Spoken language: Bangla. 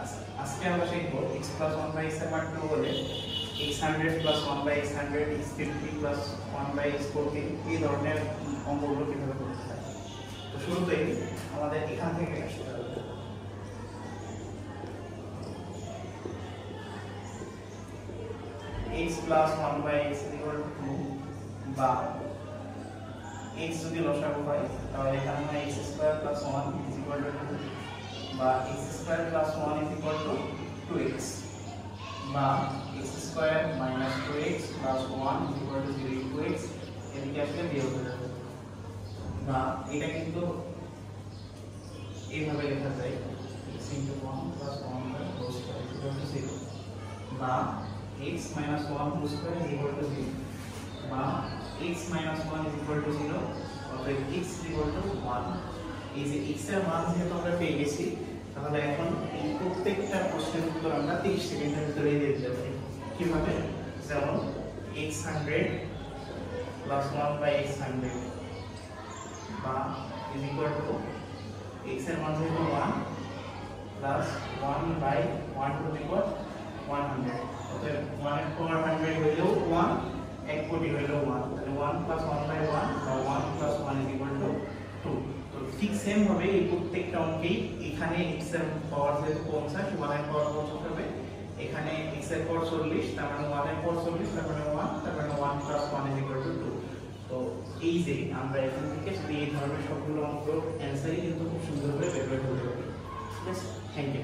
আজকে আমরা শিখব x plus 1 by x এর মান 2 হলে x 100 plus 1 by x 100 x 50 plus 1 by x 40 এই ধরনের অঙ্কগুলো কিভাবে করতে হয়। তো শুরুতেই আমাদের এখান থেকে শুরু করতে হবে। x plus 1 by x equal to 2 বা x যদি লসাগু হয় তাহলে এখানে হয় x square plus 1 is equal to 2 বা x square plus 1 is equal to 2x বা x square minus 2x plus 1 is equal to 0 into x এদিকে আসলে বিয়োগ হয়ে যাবে বা এটা কিন্তু এইভাবে লেখা যায় x into 1 plus 1 by whole square is equal to 0 বা x minus 1 whole square is equal to 0 বা x minus 1 is equal to 0 অতএব x is equal to 1। এই যে x এর মান যেহেতু আমরা পেয়ে গেছি তাহলে এখন এই প্রত্যেকটা প্রশ্নের উত্তর আমরা 30 সেকেন্ডের ভিতরে দিয়ে দিতে পারি। কিভাবে? যেমন x 100 plus 1 by x 100 বা is equal to x এর মান যেহেতু 1 plus 1 by 1 to the power 100 অতএব 1 এর পাওয়ার 100 হইলেও 1 এক কোটি হইলেও 1 তাহলে 1 plus 1 by 1 বা 1 plus 1 is equal to 2। তো ঠিক সেম ভাবে এই প্রত্যেকটা অঙ্কেই এখানে x এর পাওয়ার যেহেতু 50 1 এর পাওয়ার 50 হবে, এখানে x এর পাওয়ার 40 তার মানে 1 এর পাওয়ার 40 তার মানে 1 তার মানে 1 plus 1 is equal to 2। তো এই যে আমরা এখান থেকে যদি এই ধরনের সবগুলো অঙ্ক অ্যানসারই কিন্তু খুব সুন্দর করে বের করে ফেলতে পারি। Thank you.